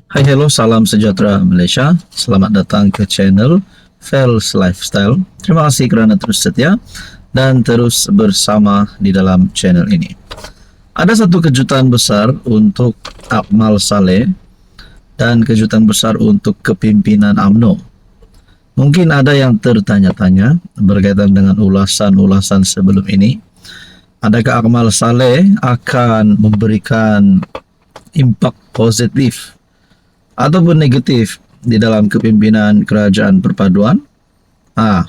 Hai, hello, salam sejahtera Malaysia. Selamat datang ke channel Fels Lifestyle. Terima kasih kerana terus setia dan terus bersama di dalam channel ini. Ada satu kejutan besar untuk Akmal Saleh dan kejutan besar untuk kepimpinan UMNO. Mungkin ada yang tertanya-tanya berkaitan dengan ulasan-ulasan sebelum ini. Adakah Akmal Saleh akan memberikan impak positif ataupun negatif di dalam kepimpinan kerajaan perpaduan,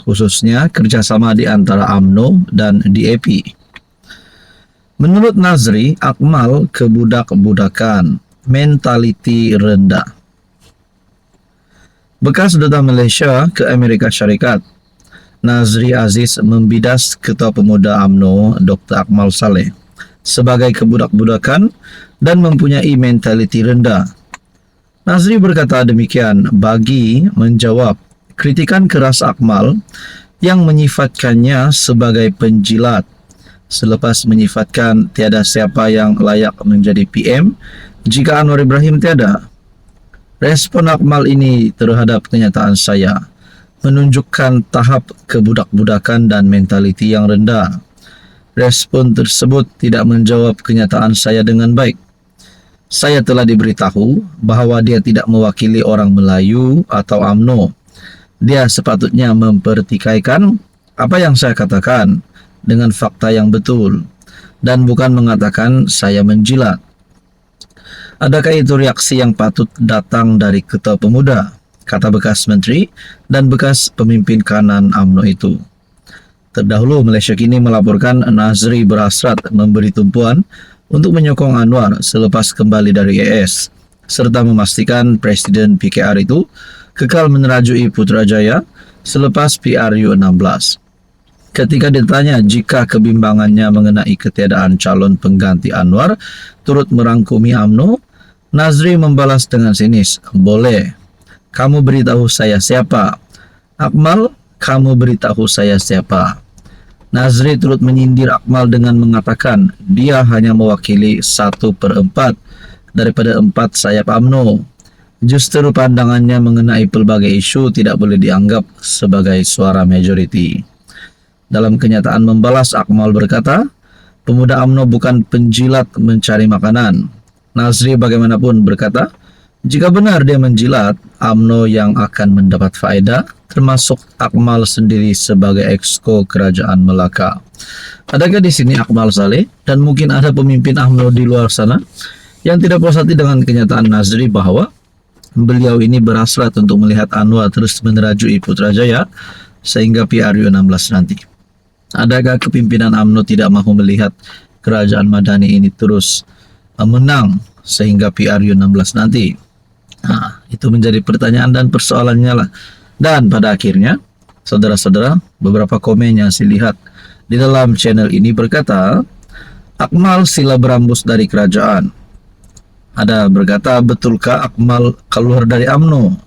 khususnya kerjasama di antara UMNO dan DAP. Menurut Nazri, Akmal kebudak-budakan, mentaliti rendah. Bekas Duta Malaysia ke Amerika Syarikat, Nazri Aziz membidas Ketua Pemuda UMNO Dr. Akmal Saleh sebagai kebudak-budakan dan mempunyai mentaliti rendah. Nazri berkata demikian bagi menjawab kritikan keras Akmal yang menyifatkannya sebagai penjilat selepas menyifatkan tiada siapa yang layak menjadi PM jika Anwar Ibrahim tiada. Respon Akmal ini terhadap kenyataan saya menunjukkan tahap kebudak-budakan dan mentaliti yang rendah. Respon tersebut tidak menjawab kenyataan saya dengan baik. Saya telah diberitahu bahawa dia tidak mewakili orang Melayu atau UMNO. Dia sepatutnya mempertikaikan apa yang saya katakan dengan fakta yang betul dan bukan mengatakan saya menjilat. Adakah itu reaksi yang patut datang dari Ketua Pemuda, kata bekas menteri dan bekas pemimpin kanan UMNO itu. Terdahulu Malaysia Kini melaporkan Nazri berhasrat memberi tumpuan untuk menyokong Anwar selepas kembali dari AS, serta memastikan Presiden PKR itu kekal menerajui Putrajaya selepas PRU 16. Ketika ditanya jika kebimbangannya mengenai ketiadaan calon pengganti Anwar turut merangkumi UMNO, Nazri membalas dengan sinis, "Boleh. Kamu beritahu saya siapa?" "Akmal, kamu beritahu saya siapa?" Nazri turut menyindir Akmal dengan mengatakan dia hanya mewakili 1/4 daripada 4 sayap UMNO. Justru pandangannya mengenai pelbagai isu tidak boleh dianggap sebagai suara majoriti. Dalam kenyataan membalas, Akmal berkata, pemuda UMNO bukan penjilat mencari makanan. Nazri bagaimanapun berkata, jika benar dia menjilat, UMNO yang akan mendapat faedah, termasuk Akmal sendiri sebagai exco Kerajaan Melaka. Adakah di sini Akmal Saleh dan mungkin ada pemimpin UMNO di luar sana yang tidak puas hati dengan kenyataan Nazri bahwa beliau ini berhasrat untuk melihat Anwar terus menerajui Putrajaya sehingga PRU 16 nanti? Adakah kepimpinan UMNO tidak mahu melihat Kerajaan Madani ini terus menang sehingga PRU 16 nanti? Itu menjadi pertanyaan dan persoalannya lah. Dan pada akhirnya, saudara-saudara, beberapa komen yang saya lihat di dalam channel ini berkata, Akmal sila berambus dari kerajaan. Ada berkata, betulkah Akmal keluar dari UMNO?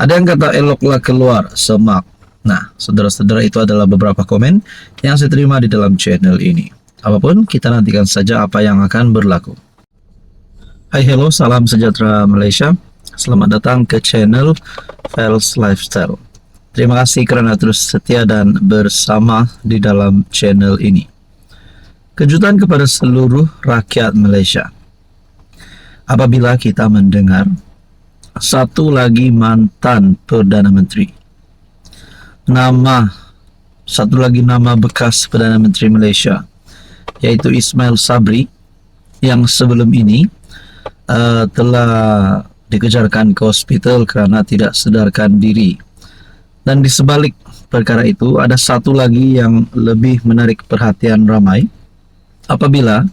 Ada yang kata, eloklah keluar, semak. Nah, saudara-saudara, itu adalah beberapa komen yang saya terima di dalam channel ini. Apapun, kita nantikan saja apa yang akan berlaku. Hai, hello, salam sejahtera Malaysia. Selamat datang ke channel Fels Lifestyle. Terima kasih kerana terus setia dan bersama di dalam channel ini. Kejutan kepada seluruh rakyat Malaysia. Apabila kita mendengar satu lagi mantan Perdana Menteri, satu lagi nama bekas Perdana Menteri Malaysia, yaitu Ismail Sabri, yang sebelum ini telah dikejarkan ke hospital kerana tidak sedarkan diri. Dan di sebalik perkara itu, ada satu lagi yang lebih menarik perhatian ramai. Apabila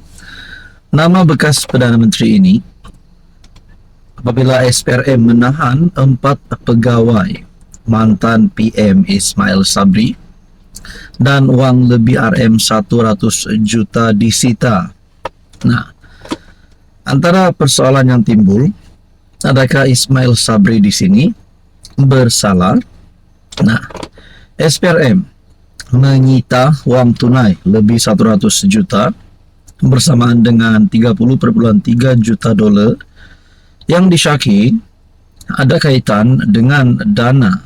nama bekas Perdana Menteri ini, apabila SPRM menahan 4 pegawai mantan PM Ismail Sabri dan wang lebih RM 100 juta disita. Nah, antara persoalan yang timbul, adakah Ismail Sabri di sini bersalah? Nah, SPRM menyita wang tunai lebih 100 juta bersamaan dengan 30,3 juta dolar yang disyaki ada kaitan dengan dana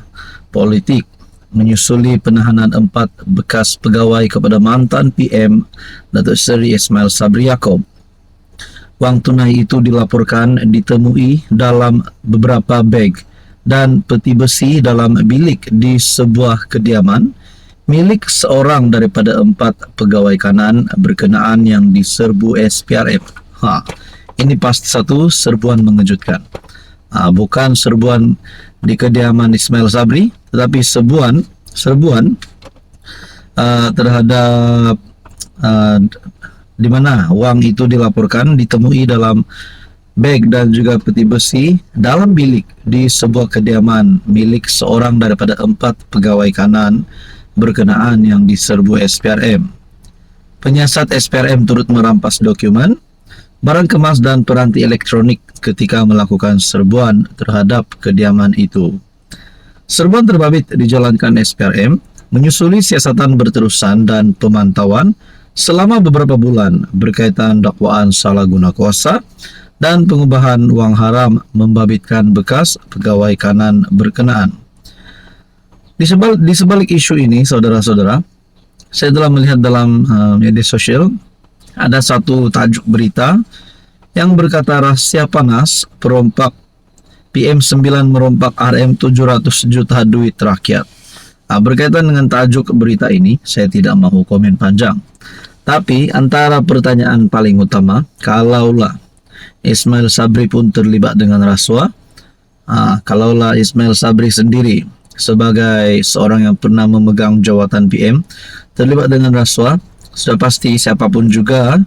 politik menyusuli penahanan 4 bekas pegawai kepada mantan PM Datuk Seri Ismail Sabri Yaakob. Wang tunai itu dilaporkan ditemui dalam beberapa beg dan peti besi dalam bilik di sebuah kediaman milik seorang daripada 4 pegawai kanan berkenaan yang diserbu SPRM. Ini pasti satu serbuan mengejutkan. Bukan serbuan di kediaman Ismail Sabri, tetapi serbuan terhadap di mana wang itu dilaporkan ditemui dalam beg dan juga peti besi dalam bilik di sebuah kediaman milik seorang daripada 4 pegawai kanan berkenaan yang diserbu SPRM. Penyiasat SPRM turut merampas dokumen, barang kemas dan peranti elektronik ketika melakukan serbuan terhadap kediaman itu. Serbuan terbabit dijalankan SPRM menyusuli siasatan berterusan dan pemantauan selama beberapa bulan berkaitan dakwaan salah guna kuasa dan pengubahan wang haram membabitkan bekas pegawai kanan berkenaan. Di sebalik isu ini, saudara-saudara, saya telah melihat dalam media sosial ada satu tajuk berita yang berkata rahasia panas perompak PM9 merompak RM 700 juta duit rakyat. Berkaitan dengan tajuk berita ini, saya tidak mahu komen panjang. Tapi antara pertanyaan paling utama, kalaulah Ismail Sabri pun terlibat dengan rasuah, kalaulah Ismail Sabri sendiri sebagai seorang yang pernah memegang jawatan PM terlibat dengan rasuah, sudah pasti siapapun juga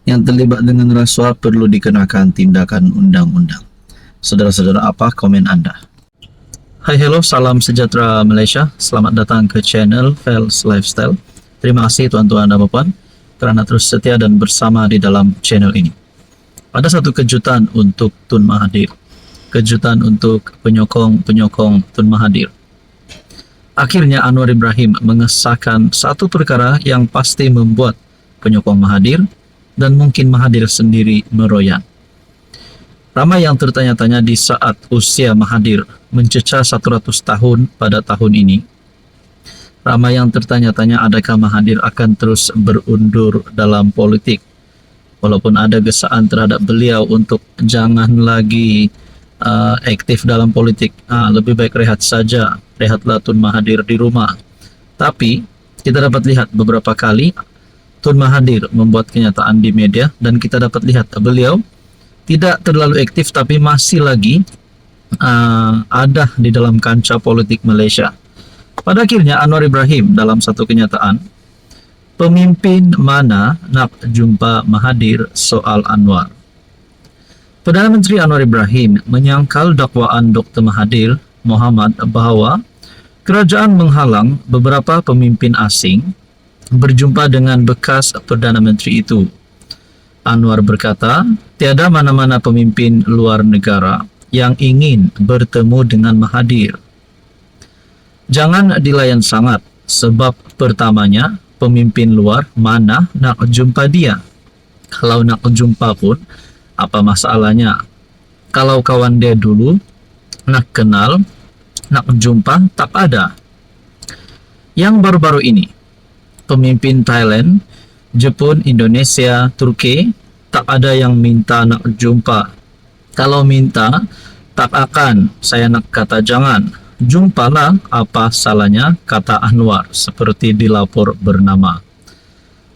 yang terlibat dengan rasuah perlu dikenakan tindakan undang-undang. Saudara-saudara, apa komen Anda? Hai, hello, salam sejahtera Malaysia. Selamat datang ke channel Fels Lifestyle. Terima kasih tuan-tuan dan puan kerana terus setia dan bersama di dalam channel ini. Ada satu kejutan untuk Tun Mahathir. Kejutan untuk penyokong-penyokong Tun Mahathir. Akhirnya Anwar Ibrahim mengesahkan satu perkara yang pasti membuat penyokong Mahathir dan mungkin Mahathir sendiri meroyan. Ramai yang tertanya-tanya di saat usia Mahathir mencecah 100 tahun pada tahun ini. Ramai yang tertanya-tanya adakah Mahathir akan terus berundur dalam politik. Walaupun ada gesaan terhadap beliau untuk jangan lagi aktif dalam politik, lebih baik rehat saja, rehatlah Tun Mahathir di rumah. Tapi kita dapat lihat beberapa kali Tun Mahathir membuat kenyataan di media dan kita dapat lihat beliau tidak terlalu aktif tapi masih lagi ada di dalam kancah politik Malaysia. Pada akhirnya Anwar Ibrahim dalam satu kenyataan, pemimpin mana nak jumpa Mahathir soal Anwar. Perdana Menteri Anwar Ibrahim menyangkal dakwaan Dr. Mahathir Mohamad bahawa kerajaan menghalang beberapa pemimpin asing berjumpa dengan bekas Perdana Menteri itu. Anwar berkata, tiada mana-mana pemimpin luar negara yang ingin bertemu dengan Mahathir. Jangan dilayan sangat, sebab pertamanya pemimpin luar mana nak jumpa dia. Kalau nak jumpa pun, apa masalahnya? Kalau kawan dia dulu, nak kenal, nak jumpa, tak ada. Yang baru-baru ini, pemimpin Thailand, Jepun, Indonesia, Turki, tak ada yang minta nak jumpa. Kalau minta, tak akan saya nak kata jangan. Jumpalah, apa salahnya, kata Anwar, seperti dilapor bernama.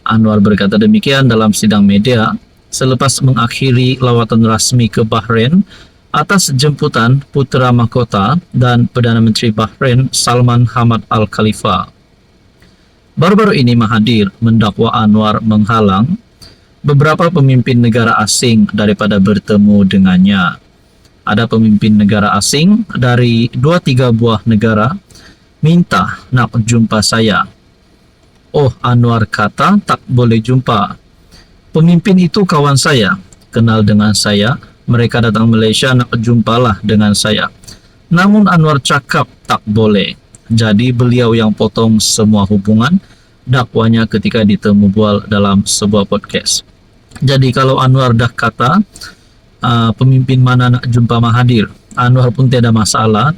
Anwar berkata demikian dalam sidang media selepas mengakhiri lawatan rasmi ke Bahrain atas jemputan Putera Mahkota dan Perdana Menteri Bahrain Salman Hamad Al Khalifa. Baru-baru ini Mahathir mendakwa Anwar menghalang beberapa pemimpin negara asing daripada bertemu dengannya. Ada pemimpin negara asing dari 2-3 buah negara minta nak jumpa saya. Oh, Anwar kata tak boleh jumpa. Pemimpin itu kawan saya, kenal dengan saya. Mereka datang Malaysia nak jumpalah dengan saya. Namun Anwar cakap tak boleh. Jadi beliau yang potong semua hubungan dakwanya ketika ditemu bual dalam sebuah podcast. Jadi kalau Anwar dah kata pemimpin mana nak jumpa Mahathir. Anwar pun tiada masalah.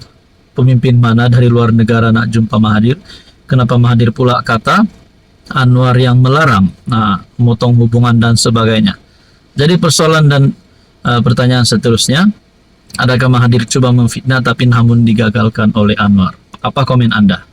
Pemimpin mana dari luar negara nak jumpa Mahathir. Kenapa Mahathir pula kata Anwar yang melarang, memotong hubungan dan sebagainya. Jadi persoalan dan pertanyaan seterusnya, adakah Mahathir coba memfitnah tapi namun digagalkan oleh Anwar? Apa komen Anda?